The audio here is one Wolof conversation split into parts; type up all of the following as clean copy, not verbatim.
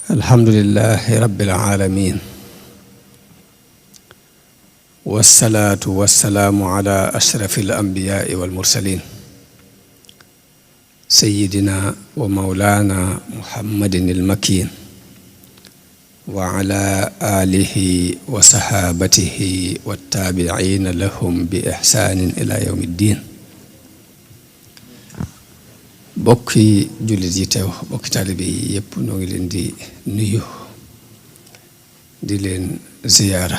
alhamdulillahi rabbil alamin wassalaatu wassalaamu ala ashrafil anbiyaai wal mursalin sayyidina wa mawlaana muhammadin il makin wa ala alihi wa sahaabatihi wa taabiciina lahum bi ixsaanin ila yawmi ddin. bokki jullit yi teew bokki taalibe yi yépp noo ngi leen di nuyu di leen ziyaara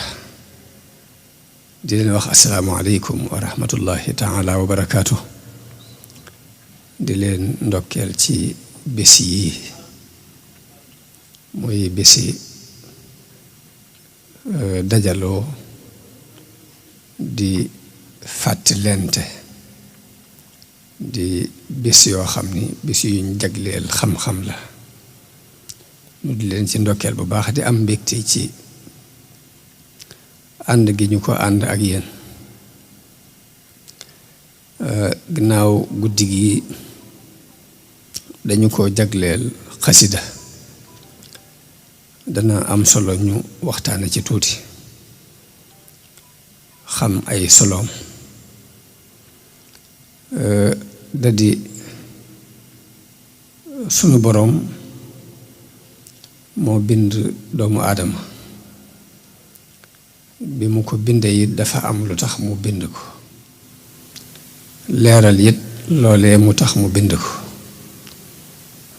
di leen wax assalaamu aleykum wa rahmatullahi taala wa barakaatu. di leen ndokkeel ci bés yi muy bési dajaloo di fàttalente di bés yoo xam ni bés yuñ jagleel xam-xam la ñu di leen ci ndokkeel bu baax di am mbégte ci ànd gi ñu ko ànd ak yéen ginnaaw guddi gi dañu ko jagleel xasida dana am solo ñu waxtaane ci tuuti xam ay soloom da di sunu boroom moo bind doomu aadama bi mu ko bindee it dafa am lu tax mu bind ko leeral it loolee mu tax mu bind ko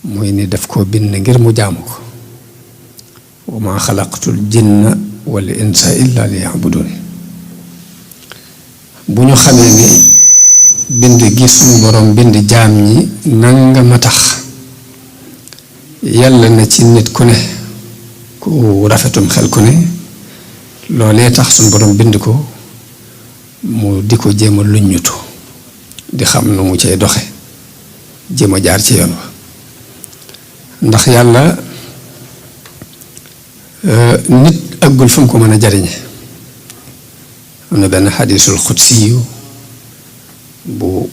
muy ni daf koo bind ngir mu jaamu ko wa maa xalaqtul jinna wal insa illa liya'budun. bu ñu xamee ni bind gi sunu boroom bind jaam ñi nanga ma tax yàlla na ci nit ku ne ku rafetum xel ku ne loolee tax sunu boroom bind ko mu di ko jéem a luññutu di xam nu mu cay doxe jéem a jaar ci yoon wa ndax yàlla nit àggul fu mu ko mën a jariñe. am na benn xadiisul xudsiyu bu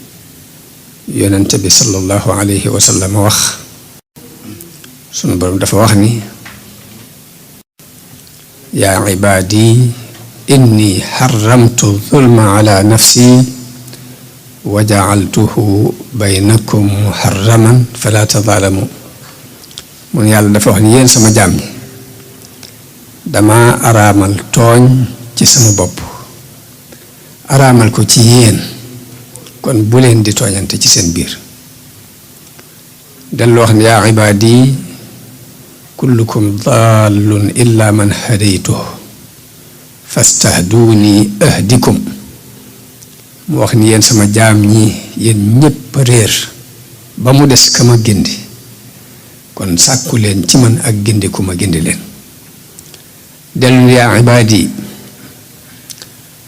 yonente bi sallallahu alayhi wa sallam wax sunu boroom dafa wax ni yaa ibaadi inni xaramtu zulma ala nafsi wa jacaltuhu baynakum muharraman fala tadaalamu. mun yàlla dafa wax ni yéen sama jaam ñi dama araamal tooñ ci sama bopp araamal ko ci yéen kon bu leen di tooñante ci seen biir. dellu wax ne yaa ibaadi kullukum dallun illa man hadaytuhu fastahduuni ahdikum. mu wax ni yéen sama jaam ñi yéen ñépp réer ba mu des ka ma gindi kon sàkku leen ci man ak gindi ku ma gindi leen. dellu yaa ibaadi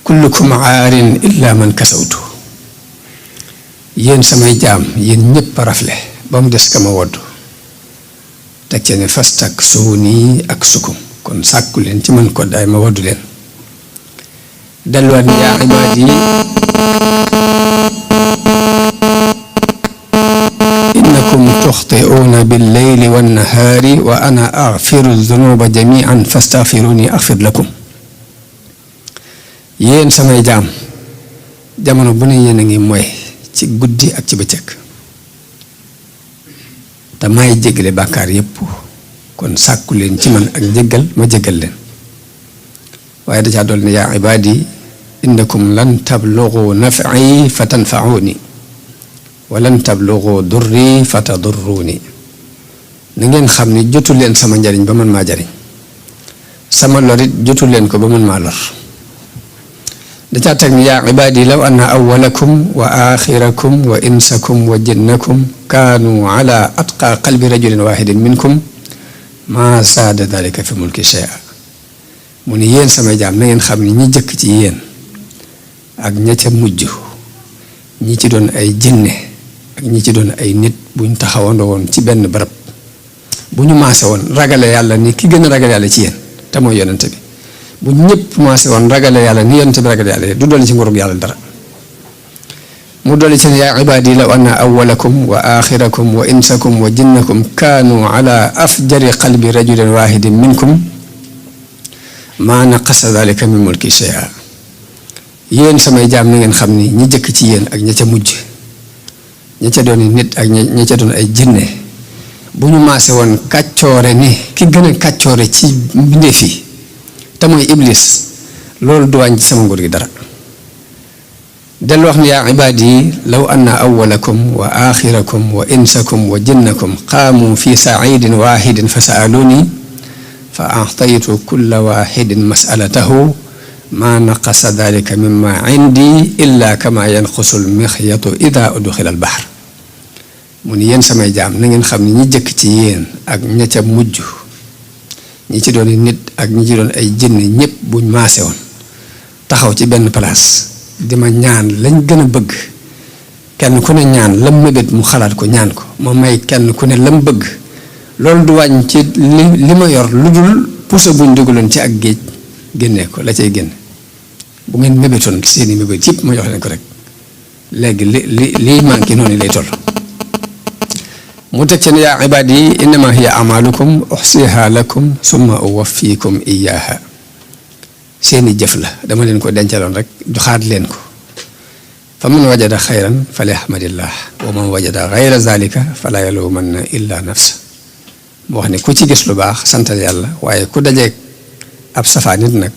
kullukum aarin illa man kasawtu. yéen samay jaam yéen ñépp rafle ba mu des ka ma wodd teg ci ne fastak suuni ak sukum kon sàkku leen ci man ko daay ma woddu leen. delluwaat ni yaa ibaadi innakum tuxti'uuna billeyli wannahaari wa ana agfiru dunuba jamian fastaghfiruni agfir lakum. yéen samay jaam jamono bu ne yéen a ngi mooy ci guddi ak ci bëccëg te may jéggale bàkkaar yépp kon sàkku leen ci man ak njéggal ma jéggal leen. waaye dacaa dool ne yaa ibaadi innakum lan tablugu naf'i fa tanfa'uni wa lan tablugu durri fa tadurruni. na ngeen xam ni jotu leen sama njariñ ba man maa jariñ sama lorit jotu leen ko ba man maa lor. dacaa teg ni yaa ibaadi law anna awwalakum wa aaxirakum wa insakum wa jinnakum kaanu ala atqa qalbi rajulin waahidin minkum maa saada dalika fi mulki shay'a. mu ni yéen samay jaam na ngeen xam ni ñi jëkk ci yéen ak ña ca mujj ñi ci doon ay jinne ak ñi ci doon ay nit buñ taxawandoo woon ci benn barab bu ñu maase woon ragale yàlla ni ki gën a ragale yàlla ci yéen te mooy yonente bi bu ñëpp maase woon ragale yàlla ni yonente bi ragale yàlla du doon ci ngurug yàlla dara. mu dolli ci yaa ibaadi law anna awwalakum wa axirakum wa insakum wa jinnakum kaanu ala afjari qalbi rajulin wahidin minkum maa naqasa dalika min mulki shay'a. yéen samay jaam na ngeen xam ni ñi jëkk ci yéen ak ña ca mujj, ña ca doon nit ak ña ca doon ay jinne, bu ñu maase woon kàccoore ni ki gën a kàccoore ci mbindeef yi te mooy iblis, loolu du wàññi ci sama nguur gi dara. dellu wax ni yaa ibaadi law anna awwalakum wa axirakum wa insakum wa jinnakum qaamu fi saidin waxidin fa saaluni fa ataytu kulla waxidin masalatahu ma naqasa dalika mimma indi illa kama yanqusu lmixyatu ida udxila albaxar. mu ni yéen samay jaam na ngeen xam ne ñi jëkk ci yéen ak ña ca mujj, ñi ci doon nit ak ñi ci doon ay jinn, ñëpp buñ maase woon taxaw ci benn place di ma ñaan lañ gën a bëgg, kenn ku ne ñaan lam mébét mu xalaat ko ñaan ko, ma may kenn ku ne lam bëgg, loolu du wàññ ci li ma yor lu dul puso buñ dugaloon ci ak géej génnee ko la cay génn. bu ngeen mébétoon seeni mébét yëpp ma jox leen ko rek, léegi lii manqué noonu lay toll. mu teg ci ne yaa ibaadi innama hiya amalukum uxsiha lakum summa uwaffikum iyaha. seeni jëf la dama leen ko dencaloon rek joxaat leen ko. fa man wajada xayran falyahmadillah wa man wajada gayra zalika fala yalumanna illa nafsa. mu wax ne ku ci gis lu baax santal yàlla, waaye ku dajeeg ab safaa nit nag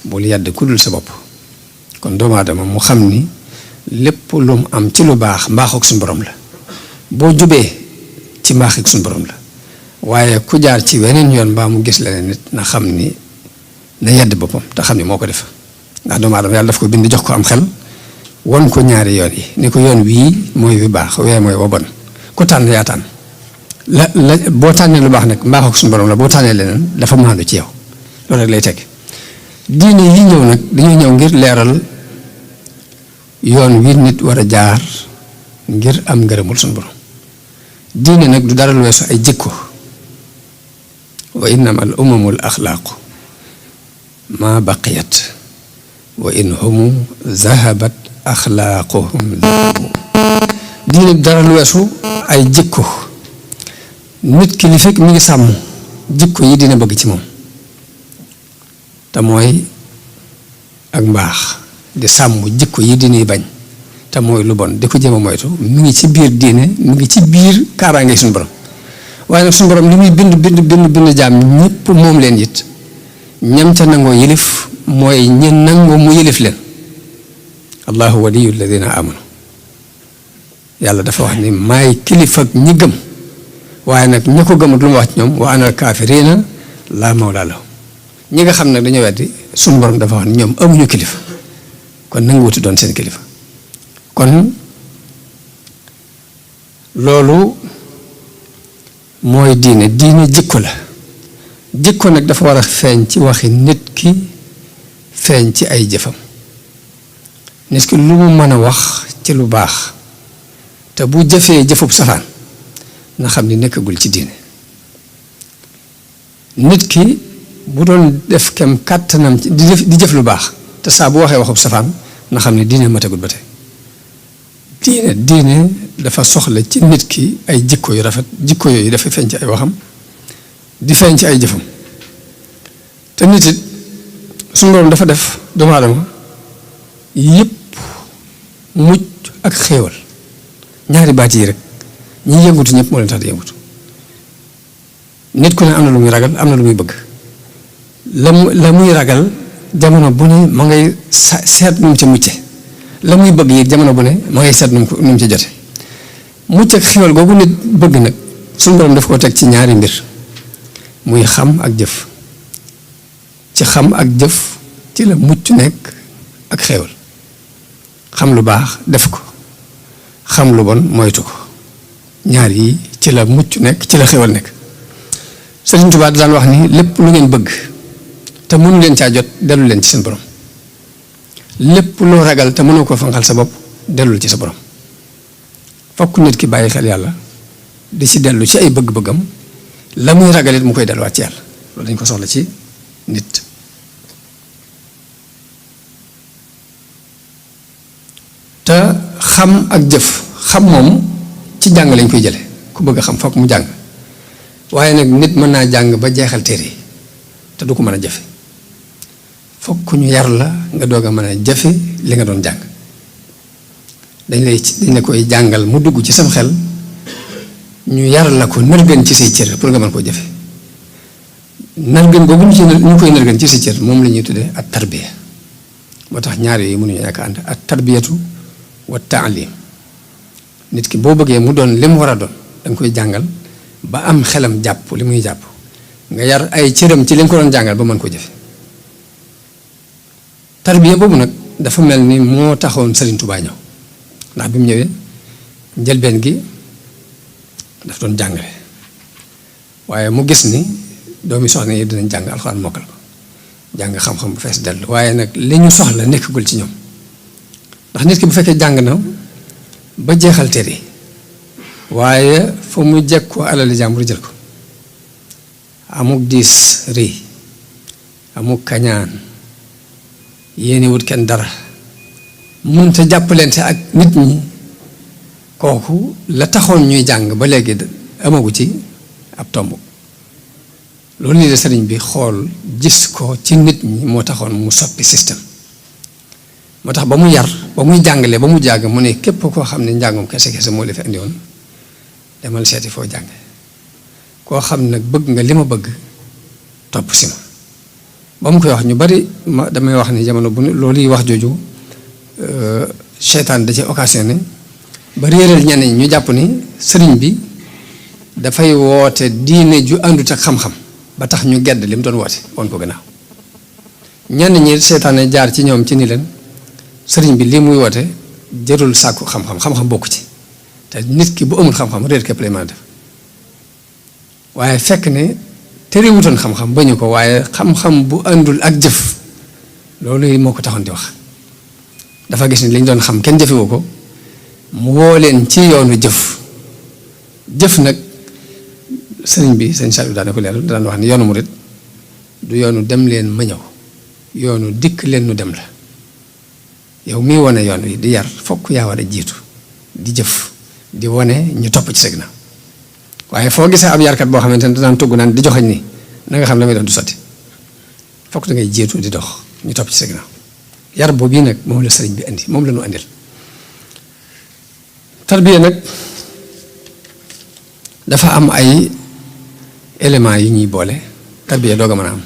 bul yàdd ku dul sa bopp. kon doomu aadama mu xam ni lépp lu mu am ci lu baax mbaaxook suñu borom la, boo jubee ci mbaaxook suñu borom la, waaye ku jaar ci weneen yoon mbaa mu gis leneen nit na xam ni na yedd boppam te xam ni moo ko def. ndax doomu aadama yàlla daf ko bind jox ko am xel, won ko ñaari yoon yi ni ko yoon wii mooy wi baax, wee mooy wa bon, ku tànn yaa tànn. boo tànnee lu baax nag mbaaxook suñu borom la, boo tànnee leneen dafa maandu ci yow. loolu rek lay teg. diine yi ñëw nag dañoo ñëw ngir leeral yoon wi nit war a jaar ngir am ngërëmul suñu borom. diine nag du dara lu weesu ay jikko. wa innama al umamul axlaaqu ma baqiyat wa in humu zahabat axlaaquhum zahabu. diine du dara lu weesu ay jikko. nit ki li fekk mi ngi sàmm jikko yi dina bëgg ci moom, te mooy ak mbaax, di sàmm jikko yi diine bañ te mooy lu bon di ko jéem a moytu, mi ngi ci biir diine, mi ngi ci biir kaaraange suñu borom. waaye nag suñu borom li muy bind jaam ñëpp moom leen it, ñam ca nangoo yëlif mooy ñi nangoo mu yëlif leen. allahu waliyu alladina amanu. yàlla dafa wax ni maay kilifa ak ñi gëm, waaye nag ña ko gëmut lu ma wax ci ñoom wa anal kaafiriina laa mawlaa lahum. ñi nga xam nag dañoo weddi suñu borom dafa wax ni ñoom amuñu kilifa, kon nangu wuti doon seen kilifa. kon loolu mooy diine jikko la. jikko nag dafa war a feeñ ci waxi nit ki, feeñ ci ay jëfam. nit ki lu mu mën a wax ci lu baax te bu jëfee jëfub safaan na xam ni nekkagul ci diine. nit ki bu doon def kem kàttanam di jëf lu baax te saa bu waxee waxub safaan na xam ne diine matagul ba tey. diine dafa soxla ci nit ki ay jikko yu rafet, jikko yooyu dafa feeñ ci ay waxam di feeñ ci ay jëfam. te nit it suñu borom dafa def doomu aadama yëpp mucc ak xéewal, ñaari baat yi rek ñi yëngutu ñëpp moo leen tax di yëngutu. nit ku ne am na lu muy ragal, am na lu muy bëgg. la muy ragal jamono bu ne ma ngay seet nu mu ci mucce, la muy bëgg yi jamono bu ne ma ngay seet nu mu ci jote. mucc ak xéewal googu nit bëgg nag suñu borom daf koo teg ci ñaari mbir, muy xam ak jëf. ci xam ak jëf ci la mucc nekk ak xéewal. xam lu baax def ko, xam lu bon moytu ko, ñaar yi ci la mucc nekk, ci la xéewal nekk. Sëriñ Tuubaa daan wax ni lépp lu ngeen bëgg te mënu leen caa jot dellu leen ci seen borom. lépp loo ragal te mënoo ko fanqal sa bopp dellul ci sa borom. fokk nit ki bàyyi xel yàlla di ci dellu ci ay bëgg-bëggam, la muy ragal it mu koy delluwaat ci yàlla. loolu dañ ko soxla ci nit. te xam ak jëf xam moom ci jàng lañ koy jële ku bëgg a xam fokk mu jàng waaye nag nit mën naa jàng ba jeexal téere yi te du ko mën a jëfe fokk ñu yar la nga doog a mën a jëfe li nga doon jàng dañ la koy jàngal mu dugg ci sam xel ñu yar la ko nërgën ci say cër pour nga mën koo jëfe nërgën boobu ñu koy nërgën ci say cër moom la ñuy tuddee at tarbiya moo tax ñaar yooyu mënuñu ñàkk ànd at tarbiyatu wa taalim nit ki boo bëggee mu doon li mu war a doon danga koy jàngal ba am xelam jàpp li muy jàpp nga yar ay cëram ci li nga ko doon jàngal ba mën ko jëfe tarbiya boobu nag dafa mel ni moo taxoon Serigne Touba ñëw ndax bi mu ñëwee njëlbeen gi daf doon jàngale waaye mu gis ni doomi soxna yi dinañ jàng alxuraan mokkal ko jàng xam-xam bu fees dellu waaye nag li ñu soxla nekkagul ci ñoom ndax nit ki bu fekkee jàng na ba jeexal téere waaye fa mu jekk ko alali jàmbur jël ko amuk diis rëy amuk kañaan yéeni wut kenn dara mënta jàppalante ak nit ñi kooku la taxoon ñuy jàng ba léegi amagu ci ab tomb loolu nii de sëriñ bi xool gis ko ci nit ñi moo taxoon mu soppi système moo tax ba mu yar ba muy jàngale ba mu jàng mu ne képp koo xam ne njàngum kese kese moo la fi indi woon demal seeti foo jàng koo xam nag bëgg nga li ma bëgg topp si ma ba mu koy wax ñu bari ma damay wax ni jamono bu loolu yi wax jooju seytaan da ci occasionné ba réeral ñenn ñi ñu jàpp ni sëriñ bi dafay woote diine ju àndut ak xam-xam ba tax ñu gedd li mu doon woote woon ko gannaaw ñenn ñi seytaane jaar ci ñoom ci ni leen sëriñ bi lii muy woote jërul sàkku xam-xam xam-xam bokku ci te nit ki bu amul xam-xam réer képp lay mën a def waaye fekk ne terewutoon xam-xam ba ñu ko waaye xam-xam bu àndul ak jëf loolu moo ko taxoon di wax dafa gis ni li ñu doon xam kenn jëfewu ko mu woo leen ci yoonu jëf nag sëriñ bi sëñ Saliou daana ko leeral daan wax ni yoonu murit du yoonu dem leen ma ñëw yoonu dikk leen nu dem la yow mii wane yoon wi di yar fokk yaa war a jiitu di jëf di wane ñu topp ci sa ginnaaw waaye foo gisee ab yarkat boo xamante ne danaan tugg naan di joxañ ni na nga xam la muy def du sotti fokk da ngay jiitu di dox ñu topp ci sa ginnaaw yar boobu bii nag moom la sëriñ bi indi moom la ñu andil tarbiya nag dafa am ay éléments yu ñuy boole tarbiya doog a mën a am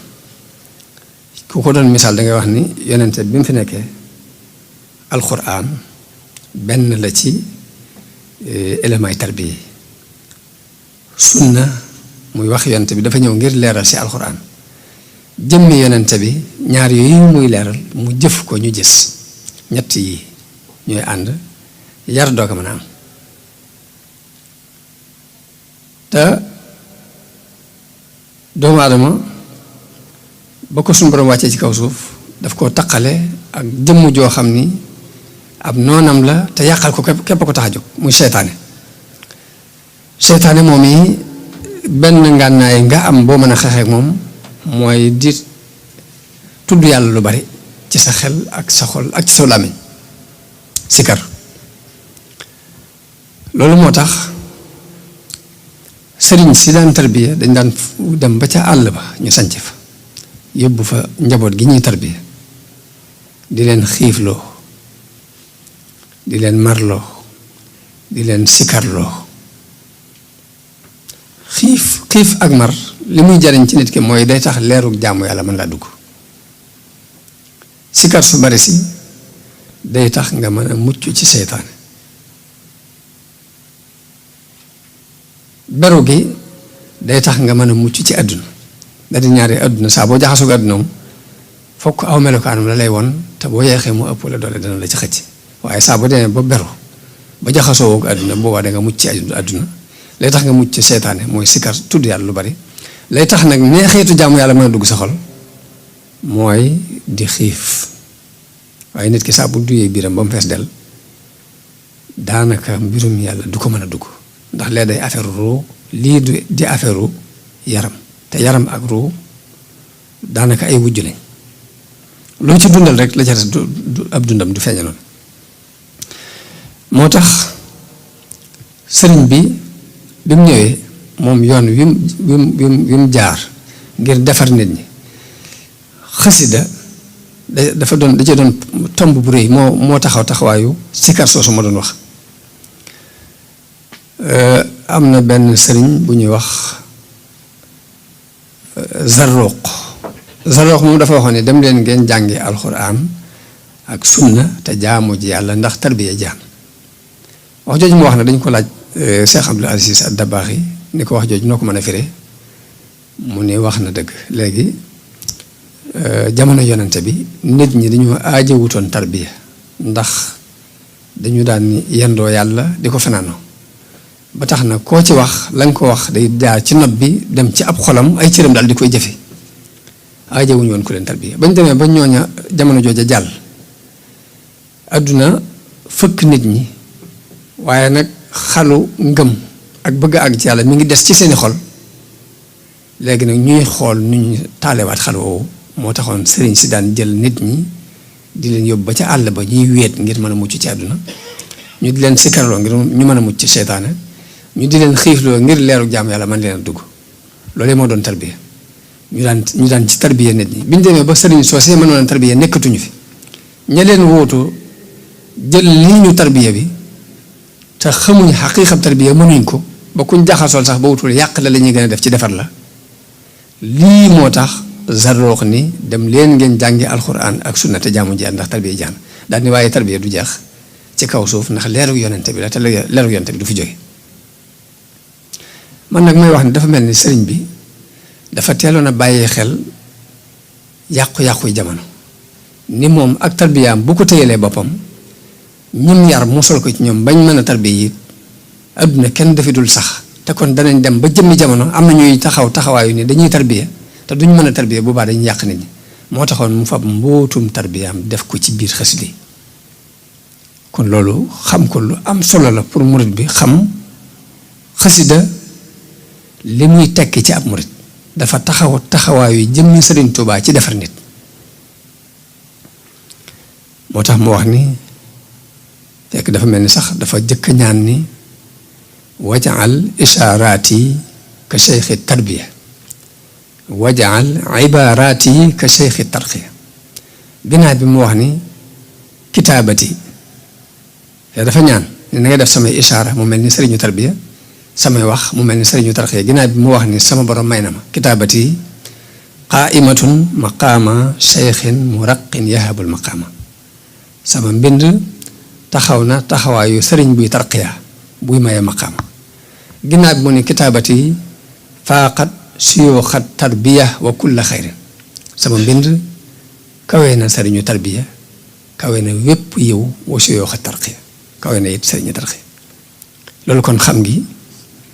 ku ko doon misaal da ngay wax ni yonente bi mu fi nekkee alxuraan benn la ci éléments yi tarbiya sunna muy wax yonente bi dafa ñëw ngir leeral si alxuraan jëmmi yonente bi ñaar yooyu muy leeral mu jëf ko ñu gis ñett yi ñooy ànd yar doog a mën a am te doomu aadama ba ko suñu borom wàccee ci kaw suuf daf koo taqale ak jëmm joo xam ni ab noonam la te yàqal ko képp ko tax a jóg muy seytaane moom yi benn ngànnaay nga am boo mën a xeexeek moom mooy di tudd yàlla lu bari ci sa xel ak sa xol ak ci sa làmmiñ sikar loolu moo tax sëriñ si daan tarbiya dañ daan dem ba ca àll ba ñu sanc fa yóbbu fa njaboot gi ñuy tarbiya di leen xiifloo di leen marloo di leen sikarloo xiif ak mar li muy jariñ ci nit ki mooy day tax leerug jaamu yàlla mën laa dugg sikar su bari si day tax nga mën a mucc ci seytaane beru gi day tax nga mën a mucc ci àdduna da di ñaari àdduna saa boo jaxasoo ak àdduna fokk aw melokaanam la lay won te boo yeexee mu ëpp la doole dana la ci xëcc waaye saa boo demee ba beru ba jaxasoo ak àdduna boobaa da nga mucc ci àdduna lay tax nga mucc ci seytaane mooy sikar tudd yàlla lu bari lay tax nag neexeetu jaamu yàlla mën a dugg sa xol mooy di xiif waaye nit ki saa bu duyee biiram ba mu fees del daanaka mbirum yàlla du ko mën a dugg ndax lee day affaire ruu lii di affaire yaram te yaram ak ruu daanaka ay wujj lañ loo ci dundal rek la ca du ab dundam du feeña noonu moo tax sëriñ bi bi mu ñëwee moom yoon wi mu jaar ngir defar nit ñi xasida da cee doon tomb bu rëy moo taxawaayu sikar soosu ma doon wax. am na benn sëriñ bu ñuy wax Zarruq moom dafa waxoon ne dem leen ngeen jàngi alxuraan ak sunna te jaamu ji yàlla ndax tarbiya jaam wax jooju mu wax na dañ ko laaj Cheikh Abdul Aziz Ad-Dabaaxi ni ko wax jooju noo ko mën a firee mu ne wax na dëgg léegi jamono yonente bi nit ñi dañoo aajowutoon tarbiya ndax dañu daan yendoo yàlla di ko fanaanoo ba tax na koo ci wax la nga ko wax day jaar ci nopp bi dem ci ab xolam ay cëram daal di koy jëfe aajowuñu woon ku leen tarbiya bañ demee ba ñooña jamono jooja jàll àdduna fëkk nit ñi waaye nag xalu ngëm ak bëgg àgg ci yàlla mi ngi des ci seeni xol léegi nag ñuy xool nu ñu taalewaat xal woowu moo taxoon sëriñ si daan jël nit ñi di leen yóbbu ba ca àll ba ñuy weet ngir mën a mucc ci àdduna ñu di leen sikkarloo ngir ñu mën a mucc ci seytaane ñu di leen xiifloo ngir leeru jaam yàlla man leen a dugg loolu moo doon tarbiya ñu daan ci tarbiya nit ñi bi ñu demee ba sëriñ soosee mënoon tarbiya nekkatuñu fi ña leen wóotu jël lii ñu tarbiya bi te xamuñ xaqiiqam tarbiya mënuñ ko ba kuñ jaxasool sax ba wutul yàq la ñuy gën a def ci defar la lii moo tax Zarruq ni dem leen ngeen jàngi alxuraan ak sunna te jaamu ji ndax tarbiya jaan daal ni waaye tarbiya du jeex ci kaw suuf ndax leeru yonente bi la te leeru yonente bi du fi jóge man nag may wax ni dafa mel ni sëriñ bi dafa teeloon a bàyyee xel yàqu-yàqu jamono ni moom ak tarbiyaam bu ko téyelee boppam ñun yar musal ko ci ñoom bañ mën a tarbiya yi adduna kenn dafi dul sax te kon danañ dem ba jëmmi jamono am na ñuy taxawaayu ni dañuy tarbiya te duñ mën a tarbiya bu baax dañuy yàq nit ñi moo taxoon mu fab mbootum tarbiyaam def ko ci biir xasida yi kon loolu xam ko lu am solo la pour murit bi xam xasida li muy tekki ci ab murit dafa taxawaayu jëmmi Sëriñ Tuubaa ci defar nit moo tax mu wax ni fekk dafa mel ni sax dafa jëkk ñaan ni wajaal ishaaraati ka cheikhi tarbiya wajaal ibaaraati ka cheikhi tarqiya binaa bi mu wax ni kitaabati te dafa ñaan ni na ngay def samay ishaara mu mel ni sëriñu tarbiya samay wax mu mel ni sëriñu tarqiya ginnaaw bi mu wax ni sama borom may na ma kitaabati qaaimatun maqaama cheikhin muraqin yahabul maqaama sama mbind taxaw na taxawaayu sëriñ buy tarqiya buy maye maqaama ginnaaw bi mu ne kitaabati faaqat suyuuxat tarbiya wa kulla xayrin sama mbind kawe na sëriñu tarbiya kawe na wépp yiw wa suyuuxat tarqiya kawe na it sëriñu tarqiya loolu kon xam gi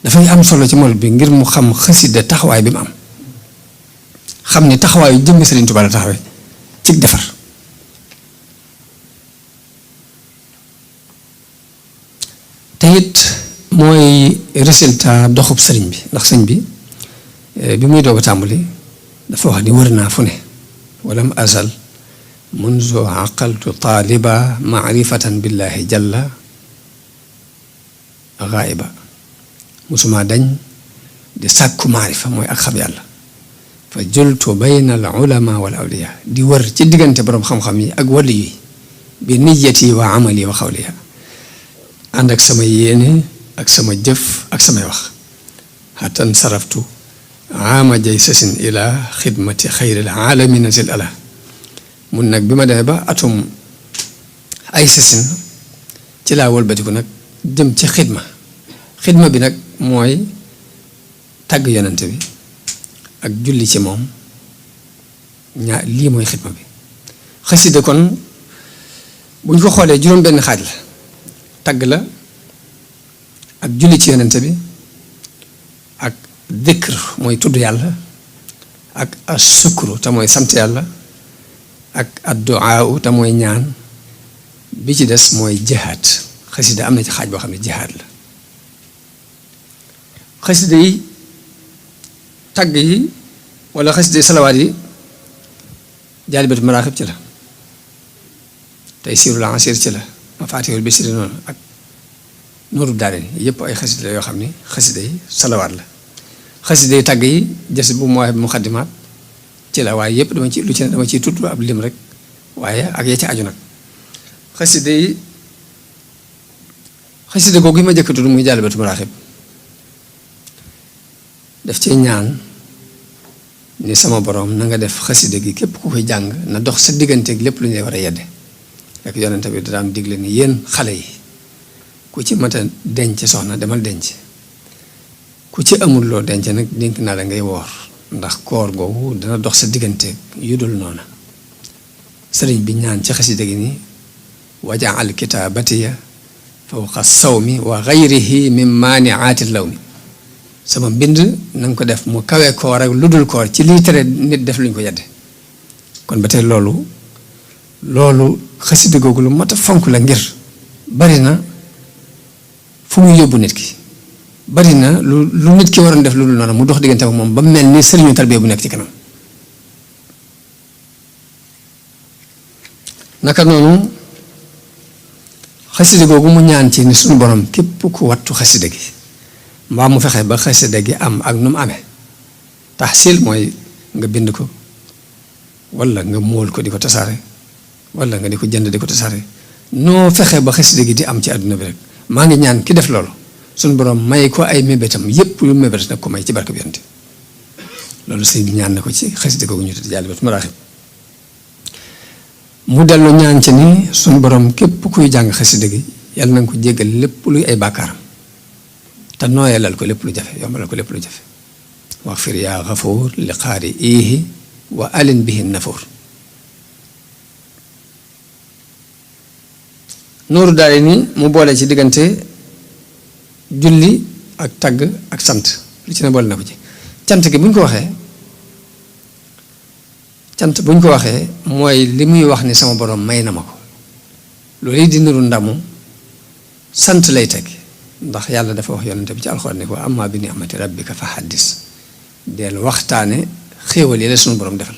dafay am solo ci murit bi ngir mu xam xasida taxawaay bi mu am xam ni taxawaayu jëmmi Sëriñ Tuubaa la taxawee ci defar te it mooy résultat doxub sëriñ bi ndax sëñ bi bi muy doog a tàmbali dafa wax ni wër naa fu ne walam azal munzu aqaltu taaliba maarifatan billahi jalla gaaiba musuma dañ di sàkku maarifa mooy ak xam yàlla fa jultu bayna al ulama wal awliya di wër ci diggante borom xam-xam yi ak wali yi bi niyati wa amali wa xawliya ànd ak sama yéene ak sama jëf ak samay wax xatan saraftu ama jay sasin ila xidmati xayril alamina sil ala mun nag bi ma demee ba atum ay sasin ci laa wëlbatiku nag jëm ci xidma bi nag mooy tàgg yonante bi ak julli ci moom lii mooy xidma bi xasida kon bu ñu ko xoolee juróom benn xaaj la tàgg la ak julli ci yonante bi ak dikr mooy tudd yàlla ak asukru te mooy sant yàlla ak adduaa te mooy ñaan bi ci des mooy jihaad xasida am na ci xaaj boo xam ne jihaad la xasida yi tagg yi wala xasida yi salawaat yi jaalibatu maraaxib ci la tey siirul ansir ci la mafaatihul bisri noonu ak Nooru Daarayni yëpp ay xasida yoo xam ni xasida yi salawaat la xasida yi tàgg yi jës bu mooy muxaddimaat ci la waaye yëpp dama ci lu ci ne dama ciy tudd ab lim rek waaye ak ya ci aju nag xasida googu yi ma jëkk tudd muy Jaalibatu Maraaxib daf ci ñaan ni sama borom na nga def xasida gi képp ku koy jàng na dox sa digganteeg lépp lu ñuy war a yedde rek yonente bi daan digle ni yéen xale yi ku ci mat a denc soxna demal denc ku ci amul loo denc nag dénk naa la ngay woor ndax koor googu dana dox sa digganteeg yu dul noona sëriñ bi ñaan ci xasida gi ni wajaal kitaabatiya fawqa sawmi wa gayrihi min maaniaati lawmi sama mbind na nga ko def mu kawee koor ak lu dul koor ci lii tere nit def luñ ko yedde kon ba tey loolu xasida googu lu mat a fonk la ngir bari na fu muy yóbbu nit ki bari na lu nit ki waroon def lu dul noonu mu dox diggante ak moom ba mel ni sëriñu tarbiya bu nekk ci kanam naka noonu xasida googu mu ñaan ci ni suñu borom képp ku wattu xasida gi mbaa mu fexe ba xasida gi am ak nu mu amee taxsil mooy nga bind ko walla nga móol ko di ko tasaare walla nga di ko jënd di ko tasaare noo fexe ba xasida gi di am ci àdduna bi rek maa ngi ñaan ki def loolu suñu borom may ko ay mébétam yépp lu mébét nag ko may ci barke bi yonent loolu sëñ bi ñaan na ko ci xasida googu ñu tudd Jaalibatu Maraaxib mu dellu ñaan ci ni suñu borom képp kuy jàng xasida gi yàlla na nga ko jéggal lépp luy ay bàkkaaram te nooyalal ko lépp lu jafe yombalal ko lépp lu jafe wax fir yaa xafuur li xaari iihi wa alin bihi nafuur Nooru Daarayni mu boole ci diggante julli ak tagg ak sant lu ci ne boole na ko ci cant gi bu ñu ko waxee mooy li muy wax ni sama borom may na ma ko loolu yi di nuru ndamu sant lay teg ndax yàlla dafa wax yonente bi ci alxuraan ne ko amma bi ni'mati rabbika fa haddis del waxtaane xéewal yi la suñu borom defal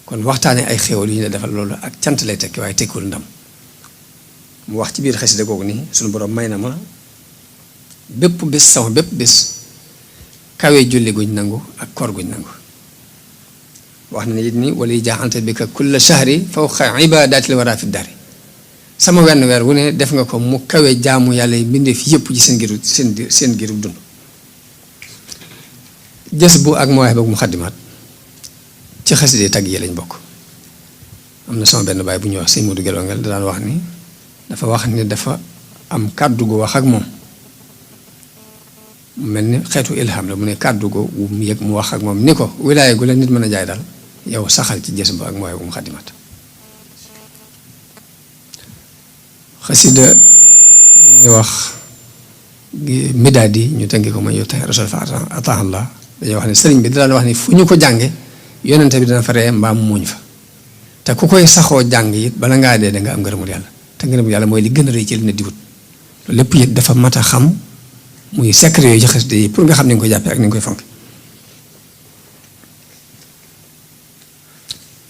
kon waxtaane ay xéewal yu ñu la defal loolu ak cant lay tekki waaye tekkul ndam mu wax ci biir xasida googu ni suñu borom may na ma bépp bés sama bépp bés kawe julli guñ nangu ak koor guñ nangu wax na it ni wala jaaxante bi ka kulla shahri fawqa ibadatil wara fi dari sama wenn weer wu ne def nga ko mu kawe jaamu yàlla yi mbindeef yëpp ci seen giru dund jës bu ak Mawaahibu Muxaddimaat ci xasida tagg yi lañ bokk am na sama benn baay bu ñuy wax sëñ Modou Gelongal daan wax ni dafa am kàddu gu wax ak moom mu mel ni xeetu ilham la mu ne kàddu gu mu yëg mu wax ak moom ni ko wilaaya gu la nit mën a jaay daal yow saxal ci jës bu ak Mawaahibu Muxaddimaat xasida ñuy wax midaad yi ñu tënki ko ma yow tey rasul fa ataahallah dañuy wax ne sëriñ bi daan wax ni fu ñu ko jànge yonente bi dana fa ree mbaam muuñ fa te ku koy saxoo jàng it bala ngaa dee da nga am ngërëmul yàlla te ngërëmul yàlla mooy li gën a rëy ci li ne di wut loolu lépp it dafa mat a xam muy secret yooyu ci xasida yi pour nga xam ni nga koy jàppee ak ni nga koy fonk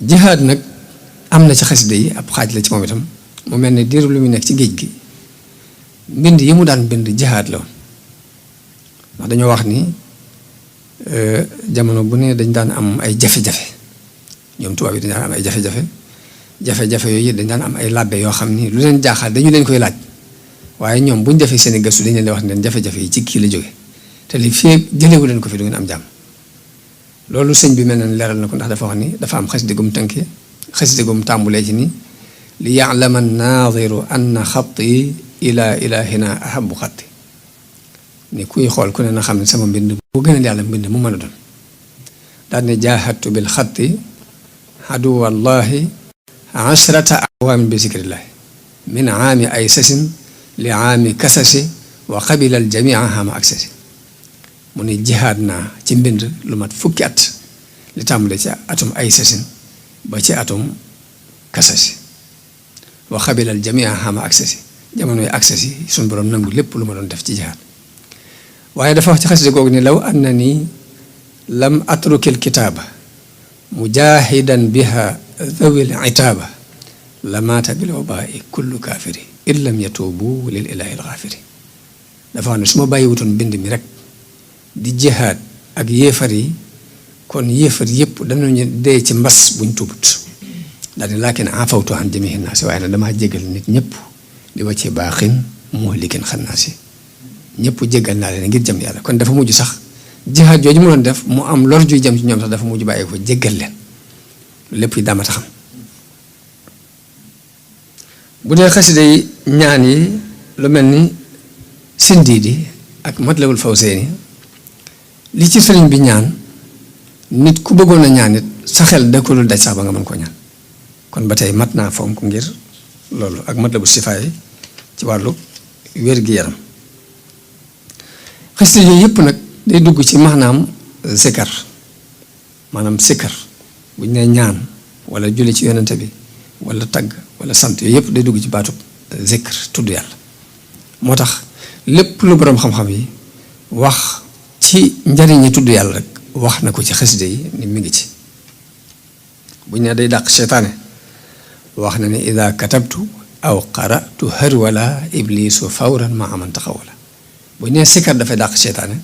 jihaad nag am na ci xasida yi ab xaaj la ci moom itam mu mel ni diiru lu muy nekk ci géej gi mbind yi mu daan bind jihaad la woon ndax dañoo wax ni jamono bu ne dañ daan am ay jafe-jafe ñoom tubaab yi dañ daan am ay jafe-jafe yooyu dañ daan am ay làbbe yoo xam ni lu leen jaaxal dañu leen koy laaj waaye ñoom bu ñu defee seen i gëstu dañ leen di wax ne leen jafe-jafe yi ci kii la jóge te li fii jëlewu leen ko fi du ngeen am jàmm loolu sëñ bi mel na leeral na ko ndax dafa wax ni dafa am xasida gum tënkee xasida gum tàmbulee ci ni li ya'lama an-naadiru anna xatti ila ilahina ahabu xatti ni kuy xool ku ne na xam ne sama mbind bu gënal yàlla mbind mu mën a doon daal ne jaahadtu bil xatti aduwallahi ashrata awaamin bi zikrillahi min aami ay sasin li aami kasasi wa qabila al jamia hama aksasi mu ne jihaad naa ci mbind lu mat fukki at li tàmbale ci atum ay sasin ba ci atum kasasi wa qabila al jamia hama aksasi jamonoy aksasi suñu borom nangu lépp lu ma doon def ci jihaad waaye dafa wax ci xasida googu ni law annani lam atrukil kitaaba mujahidan biha dhawil itaaba la maata bil wabai kullu kaafiri in lam yatuubu lil ilahi al gaafiri dafa wax ne su ma bàyyiwutoon bind mi rek di jihaad ak yéefar yi kon yéefar yëpp danañu dee ci mbas buñ tubut daal di laakin afawtu an jamiihi naasi waaye nag damaa jégal nit ñëpp di wàccee baaxin muhlikin xannaasi ñëpp jégal naa leen ngir jëm yàlla kon dafa mujj sax jihaad jooju mu doon def mu am lor juy jëm ci ñoom sax dafa mujj bàyyi ko jégal leen lépp yi daama taxam bu dee xasida yi ñaan yi lu mel ni Sindiidi ak Matlabul Fawzayni li ci sëriñ bi ñaan nit ku bëggoon a ñaan it sa xel da ko dul daj sax ba nga mën koo ñaan kon ba tey mat naa fonk ngir loolu ak Matlabu Sifaay ci wàllu wér-gi-yaram xasida yooyu yëpp nag day dugg ci maanaam zikar maanaam sikkar bu ñu nee ñaan wala julli ci yonente bi wala tagg wala sant yooyu yëpp day dugg ci baatub zikr tudd yàlla moo tax lépp lu boroom xam-xam yi wax ci njariñi tudd yàlla rek wax na ko ci xasida yi ni mi ngi ci bu ñu nee day dàq seytaane wax na ne ida katabtu aw qaratu harwala iblisu fawran ma aman taxawala bu ñu nee sikkar dafay dàq seytaane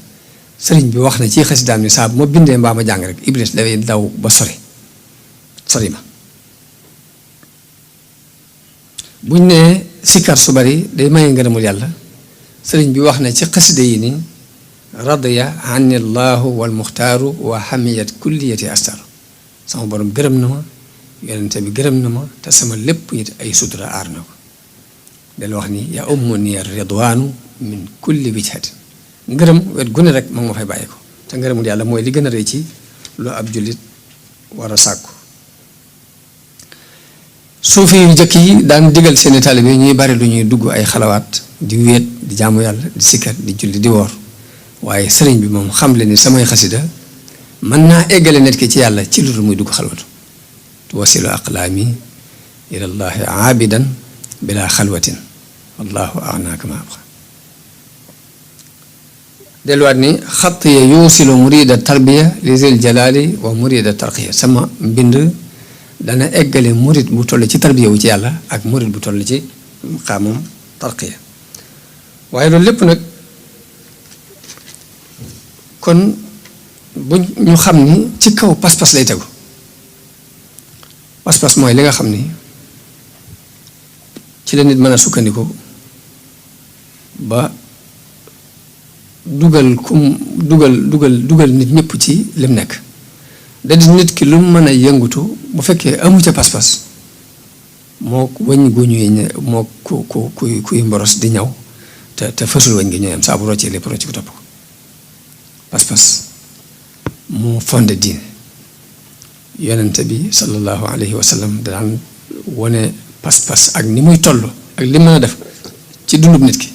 sëriñ bi wax na ci xasidaam ni saa bu ma bindee mbaa ma jàng rek iblis dafay daw ba sori ma buñ nee sikkar su bari day maye ngërëmul yàlla sëriñ bi wax na ci xasida yi ni radiya anni llahu wal muxtaaru wa hamiyat kulliyati astar sama borom gërëm na ma yonente bi gërëm na ma te sama lépp it ay sutura aar na ko del wax ni ya ummu ni ridwaanu min kulli wijhatin ngërëm wet gune rek ma nga ma fay bàyyi ko te ngërëmul yàlla mooy li gën a rëy ci lu ab jullit war a sàkku suufi yu jëkk yi daan digal seeni taalibe ñuy bari lu ñuy dugg ay xalawaat di wéet di jaamu yàlla di sikkar di julli di woor waaye sëriñ bi moom xam le ni samay xasida mën naa eggale nit ki ci yàlla ci lu dul muy dugg xalwatu tuwasilu aqlaami ilallahi aabidan bila xalwatin wallahu agna kama abqa delluwaat ni xatt ya yuusilu murida tarbiya li zil jalaali wa murida tarqiya sama mbind dana eggale murid bu toll ci tarbiya wu ci yàlla ak murid bu toll ci xaamam tarqiya waaye loolu lépp nag kon bu ñu xam ni ci kaw pas-pas lay tegu pas-pas mooy li nga xam ni ci la nit mën a sukkandiku ba dugal nit ñëpp ci lim nekk da di nit ki lu mën a yëngutu bu fekkee amu ca pas-pas moo wëñ gu ñuy moo kuy mboros di ñaw te fësul wëñ gi ñooy am saa bu roccee lépp rocc ko topp ko pas-pas moo fondé diine yonente bi sallallahu alayhi wa sallam daan wone pas-pas ak ni muy toll ak li mën a def ci dundub nit ki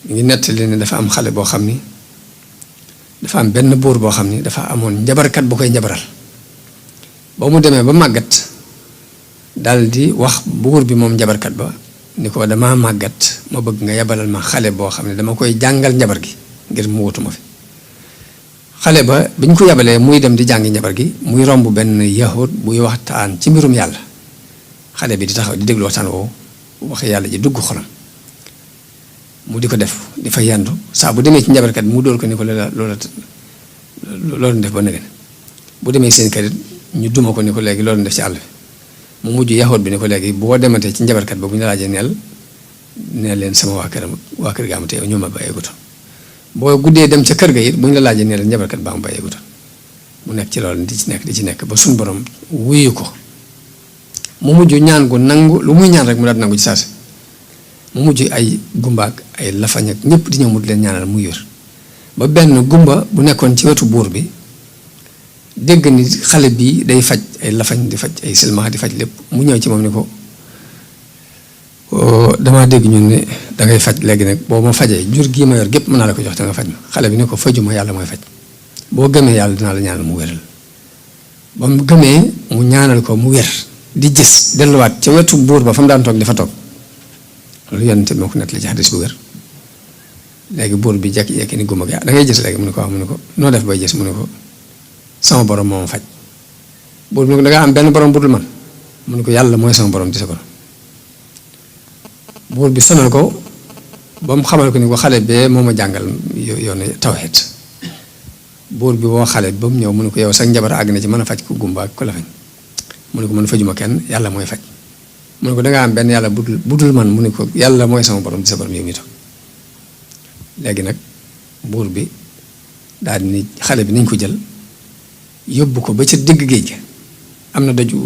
mu ngi nettali ne dafa am xale boo xam ni dafa am benn buur boo xam ni dafa amoon njabarkat bu koy njabaral ba mu demee ba màggat dal di wax buur bi moom njabarkat ba ni ko dama màggat ma bëgg nga yabalal ma xale boo xam ne dama koy jàngal njabar gi ngir mu wutu ma fi xale ba bi ñu ko yabalee muy dem di jàngi njabar gi muy romb benn yahud buy waxtaan ci mbirum yàlla xale bi di taxaw di déglu waxtaan woowu wax yàlla ji dugg xolam mu di ko def di fa yendu saa bu demee ci njabarkat bi mu dóor ko ni ko loolu def ba nëgën bu demee seen kër ñu duma ko ni ko léegi loolu def ci àll bi mu mujj yahud bi ni ko léegi boo dematee ci njabarkat ba bu ñu laajee neel leen sama waa kër ga am te ñoo ma bàyyeegutoon boo guddee dem ca kër ga it bu ñu la laajee neel njabarkat ba am bàyyeegutoon mu nekk ci loolu di ci nekk ba suñ borom wuyu ko mu mujj ñaan gu nangu lu muy ñaan rek mu daal nangu ci saasi mu mujj ay gumbaak ay lafañ ak ñëpp di ñëw mu di leen ñaanal muy wér ba benn gumba bu nekkoon ci wetu buur bi dégg ni xale bii day faj ay lafañ di faj ay silmaxa di faj lépp mu ñëw ci moom ni ko damaa dégg ñun ne dangay faj léegi nag boo ma fajee jur gii ma yor gépp mën naa la ko jox te nga faj ma xale bi ne ko fajuma yàlla mooy faj boo gëmee yàlla dinaa la ñaanal mu wéral ba mu gëmee mu ñaanal ko mu wér di gis delluwaat ca wetu buur ba fa mu daan toog dafa toog loolu yonent moo ko nettali ci xadis bu wér léegi buur bi jekki-jekki ni gumba gi da ngay gis léegi mu ne ko wax mu ne ko noo def bay gis mu ne ko sama borom moo ma faj buur bi ne ko da ngaa am benn borom bu dul man mu ne ko yàlla mooy sama borom di sa borom buur bi sonal ko ba mu xamal ko ni ko xale bee moo ma jàngal yoonu tawhid. buur bi woo xale bi ba mu ñëw mu ne ko yow sax njabar àgg na ci mën a faj ku gumba ak ku la fañ mu ne ko man fajuma kenn yàlla mooy faj mu ne ko dangaa am benn yàlla budul man mu ne ko yàlla mooy sama borom di sa borom yow mi toog léegi nag buur bi daal di ni xale bi nañ ko jël yóbbu ko ba ca digg géej ga am na daju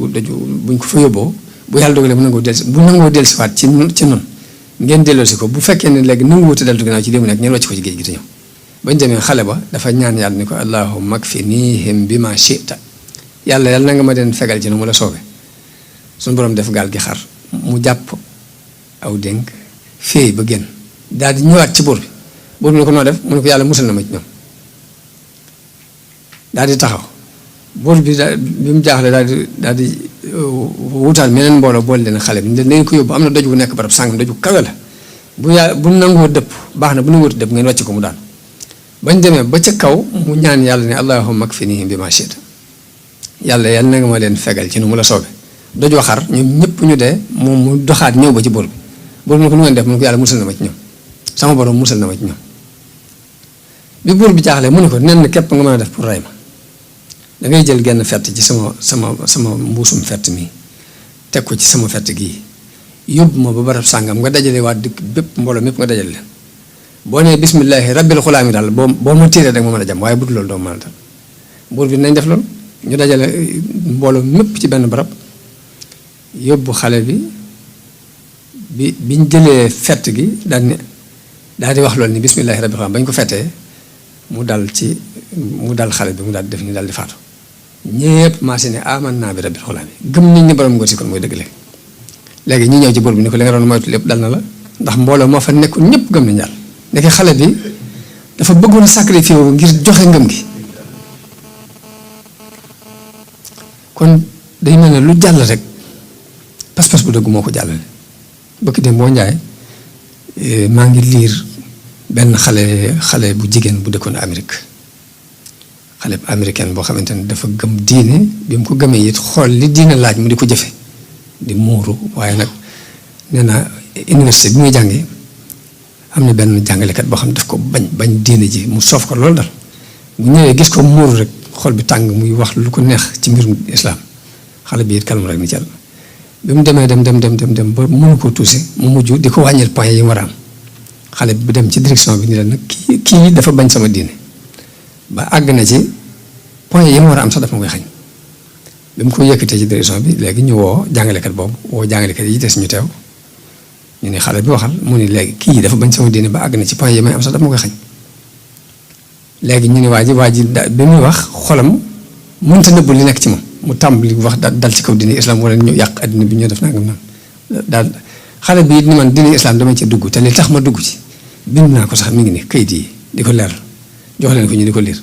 buñ ko fa yóbboo bu yàlla dogalee bu nangoo dellusiwaat ci noonu ngeen delloosi ko bu fekkee ne léegi nanguwuute deltu ginnaaw ci li mu nekk ngeen wàcc ko ci géej gi te ñëw bañ demee xale ba dafa ñaan yàlla ni ko allahumma kfinihim bima shi'ta yàlla na nga ma den fegal ci nu mu la soobee suñu borom def gaal gi xar mu jàpp aw dénk féey ba génn daal di ñëwaat ci buur bi ne ko noo def mu ne ko yàlla musal na ma ci ñoom daal di taxaw buur bi bi mu jaaxle daal di wutaal meneen mbooloo boole leen xale bi nañ ko yóbbu am na doj bu nekk barab sàngam doj bu kawe la bu nangoo dëpp baax na bu nangoo dëpp ngeen wàcc ko mu daal bañ demee ba ca kaw mu ñaan yàlla ne allahumma kfinihim bima shi'ta yàlla na nga ma leen fegal ci nu mu la soobe doj wa xar ñoom ñëpp ñu dee moom mu doxaat ñëw ba ci buur bi ne ko nu ngeen def mu ne ko yàlla musal na ma ci ñoom sama borom musal na ma ci ñoom bi buur bi jaaxlee mu ne ko nen képp nga mën a def pour rey ma da ngay jël genn fett ci sama mbuusum fett mi teg ko ci sama fett gii yóbbu ma ba barab sàngam nga dajale waa dëkk bépp mbooloo mépp nga dajale leen boo nee bismillahi rabbil xulaami daal boo ma tiiree rek ma mën a jam waaye bu dul loolu doo mën a dal buur bi nañ def loolu ñu dajale mbooloo mépp ci benn barab yóbbu xale biñ jëlee fett gi daal di wax loolu ni bismillahi rabbil xulaami bañ ko fettee mu dal xale bi mu daal di def ni daal di faatu ñépp maa si ne aman naa bi rabbil xulaami gëm nañ ni borom ngóor si kon mooy dëgg léegi ñu ñëw ci buur bi ni ko li nga doon moytu lépp dal na la ndax mbooloo moo fa nekkul ñëpp gëm nañ yàlla nekk xale bi dafa bëggoon sacrifice wu ngir joxe ngëm gi kon day mel ne lu jàll rek pas-pas bu dëgg moo ko jàllale bëkk dem boo njaay maa ngi liir benn xale bu jigéen bu dëkkoon Amérique xale bu américaine boo xamante ne dafa gëm diine bi mu ko gëmee it xool li diine laaj mu di ko jëfe di muuru waaye nag nee na université bi muy jàngee am na benn jàngalekat boo xam ne daf ko bañ diine ji mu soof ko loolu dal bu ñëwee gis ko muuru rek xol bi tàng muy wax lu ko neex ci mbirum islaam xale bi it kalma rek ni ci yàlla bi mu demee dem ba mënu koo tuuse mu mujj di ko wàññil point yi mu war a am xale bi dem ci direction bi ni la nag kii dafa bañ sama diine ba àgg na ci point yi mu war a am sax dafa ma koy xañ bi mu ko yëkkatee ci direction bi léegi ñu woo jàngalekat boobu woo jàngalekat yi des ñu teew ñu ne xale bi waxal mu ni léegi kii dafa bañ sama diine ba àgg na ci point yi may am sax dafa ma koy xañ léegi ñu ne waa ji bi muy wax xolam mënta nëbbu li nekk ci moom mu tàmbali wax dal ci kaw diine islam wala ñu yàq addina bi ñu def nangam naan daal xale bi it ni man diine islam dama ci dugg te li tax ma dugg ci bind naa ko sax mi ngi ni kayit yi di ko leer jox leen ko ñu di ko liir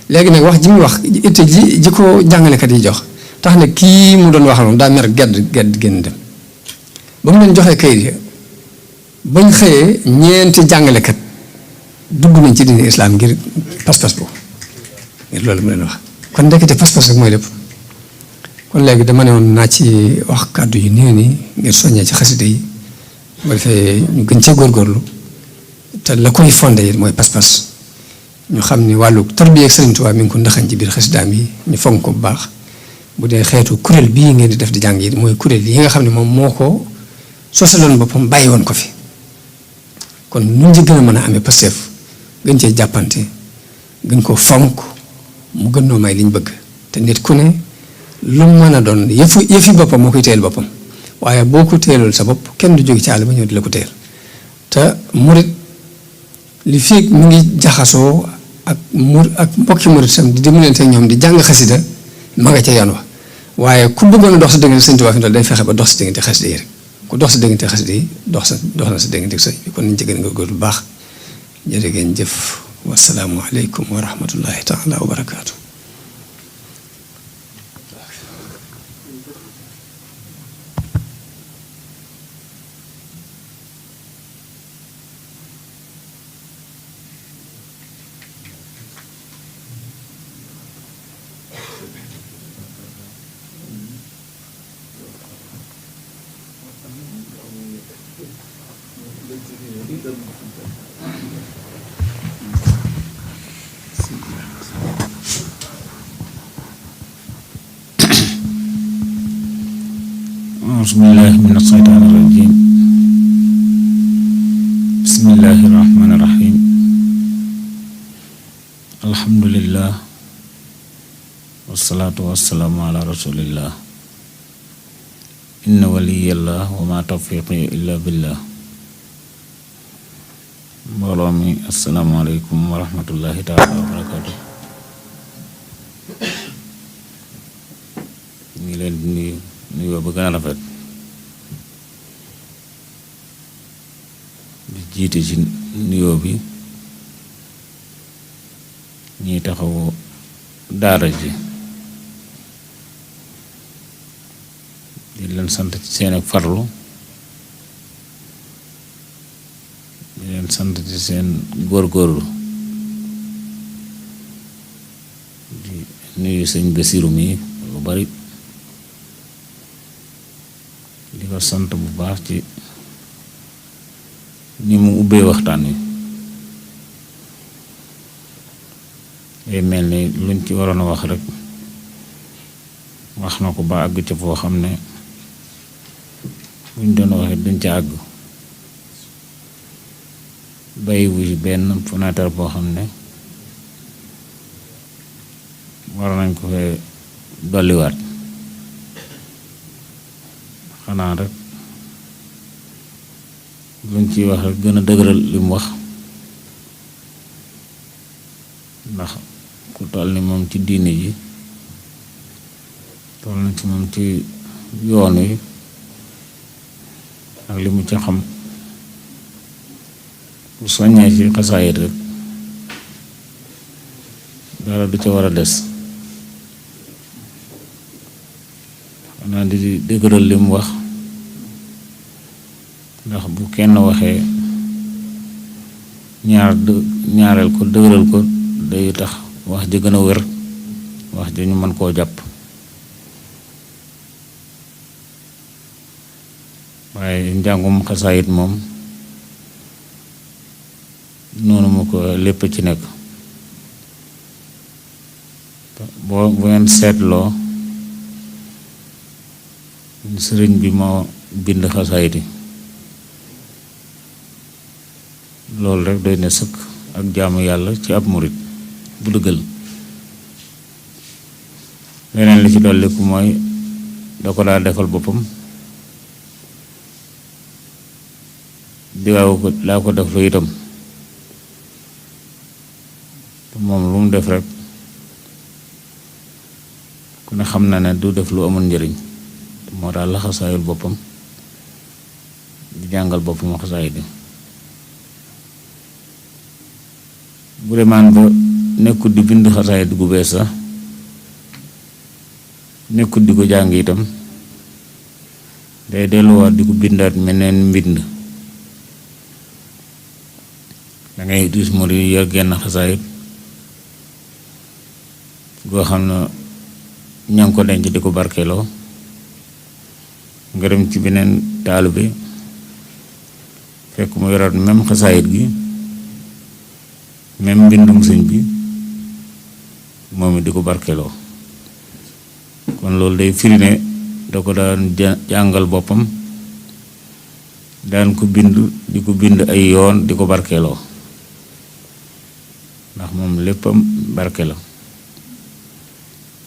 léegi nag wax ji muy wax itte ji ko jàngalekat yi jox tax na kii mu doon waxal moom daa mer gedd génn dem ba mu leen joxee kayit yi bañ xëyee ñeenti jàngalekat dugg nañ ci diine islam ngir pas-pas boobu ngir loolu mu leen wax kon ndekete pas-pas rek mooy lépp kon léegi dama ne woon naa ci wax kàddu yu néew nii ngir soññee ci xasida yi bu defee ñu gën cee góorgóorlu te la koy fondé it mooy pas-pas ñu xam ni wàllu tarbiya ak Sëriñ Tuubaa mi ngi ko ndaxañ ci biir xasidaam yi ñu fonk ko bu baax bu dee xeetu kuréel bii ngeen di def di jàng yi mooy kuréel yi nga xam ne moom moo ko sosaloon boppam bàyyi woon ko fi kon nun ci gën a mën a amee Pastef gën cee jàppante gën ko fonk mu gën noo may liñ bëgg te nit ku ne lu mën a doon yëfi boppam moo koy téyel boppam waaye boo ko téyelul sa bopp kenn du jóge ci àll ba ñëw di la ko téyel te murit li fii mu ngi jaxasoo ak mbokki murit sam di dimbalante ñoom di jàng xasida ma nga ca yoon wa waaye ku bëggoon a dox sa diggante Sëñ Tuubaa fi day fexe ba dox sa diggante xasida yi rek ku dox sa diggante xasida yi dox na sa diggante sëñ bi kon nañ ci gën nga góor bu baax jërë ngeen jëf wasalaamu aleykum wa rahmatullahi taala wa barakaatu. Bismillahi mina shaytaani rajiim. Bismillahi rahmaani rahiim. Alhamdulillah. Wassalaatu wassalaamu ala rasulillah. Inna waliyallah wa ma tawfiqi illa billah. Mbooloo mi asalaamaaleykum wa rahmatullahi taala wa barakaatu. ñu ngi leen di nuyoo ba gën a rafet di jiite ci nuyoo bi ñiy taxawu daara ji di leen sant ci seen ak farlu, di leen sant ci seen góorgóorlu, di nuyu sëñ Basiru mi lu bari, di ko sant bu baax ci ni mu ubbee waxtaan wi. day mel ni luñ ci waroon a wax rek wax na ko ba àgg ca foo xam ne buñ doon waxee duñ ca àgg. bàyyiwu ci benn fenêtre boo xam ne war nañ ko fee dolliwaat. xanaa rek luñ ciy wax rek gën a dëgëral li mu wax, ndax ku toll ni moom ci diine ji, toll na ci moom ci yoon wi ak li mu ci xam, bu soññee ci xasaayit rek dara du ca war a des. xanaa di dëgëral li mu wax, ndax bu kenn waxee ñaareel ko dëgëral ko day tax wax ji gën a wér, wax ji ñu mën koo jàpp. waaye njàngum xasaayit moom noonu ma ko lépp ci nekk. bu ngeen seetloo sëriñ bi moo bind xasaayit yi, loolu rek doy na sëkk ak jaamu yàlla ci ab murit bu dëggal. leneen li ci dolliku mooy da ko daa defal boppam, daa ko def lu itam. moom lu mu def rek ku ne xam na ne du def lu amul njëriñ, moo daal la xasaayul boppam di jàngal boppam xasaayit yi. bu demaan ba nekkut di bind xasaayit gu bees sax, nekkut di ko jàng itam, day delluwaat di ko bindaat meneen mbind. dangay gis mu di yor genn xasaayit goo xam ne ña ngi ko denc di ko barkeeloo, nga dem ci beneen taalibe fekk mu yoraat même xasaayit gi, même mbindum sëñ bi, moom it di ko barkeeloo. kon loolu day firi ne da ko daan jàngal boppam, daan ko bind di ko bind ay yoon di ko barkeeloo, ndax moom léppam barke la.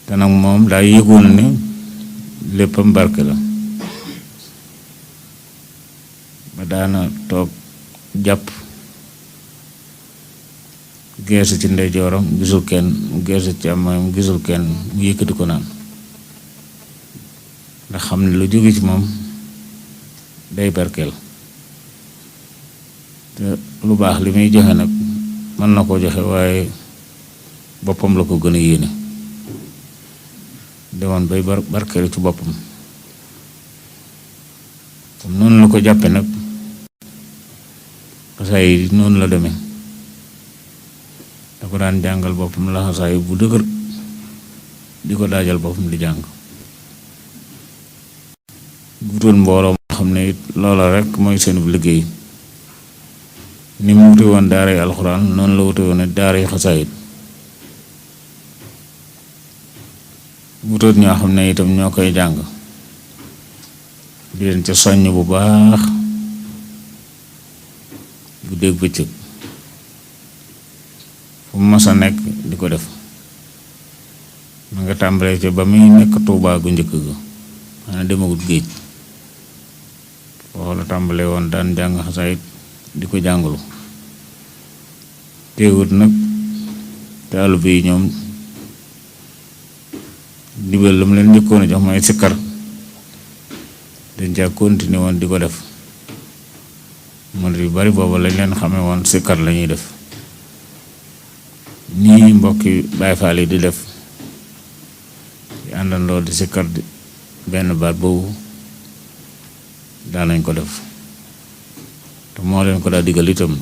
te nag moom daa yëgoon ne léppam barke la, ba daana toog jàpp geesu ci ndeyjooram gisul kenn, mu geesu ci càmmoñam gisul kenn, mu yëkkati ko naan, ndax xam ne lu jóge ci moom day barkeel. te lu baax li muy joxe nag mën na koo joxe, waaye boppam la ko gën a yéene, demoon bay barkeelu ci boppam. comme noonu la ko jàppe nag xasaay yi noonu la demee. da ko daan jàngal boppam la xasaay bu dëgër, di ko daajal boppam di jàng. gutoon mbooloo moo xam ne it loola rek mooy seenub liggéey. ni mu wute woon daaray alxuraan noonu la wute woon daaray xasaayit. wutoot ñoo xam ne itam ñoo koy jàng di leen ca soññ bu baax bu dégg bëccëg fu mu mës a nekk di ko def ma nga tàmbalee ca ba muy nekk Tuubaa gu njëkk ga xanaa demagut géej foofu la tàmbalee woon daan jàng xasaayit di ko jàngalu teewut nag taalibe yi ñoom ndigal la mu leen njëkkoon a jox mooy sikkar dañ caa continuer woon di ko def murid yu bari booba lañ leen xamee woon sikkar la ñuy def nii mbokki Baay Faal yi di def di àndandoo di sikkar di benn baat boobu daanañ ko def te moo leen ko daa digal itam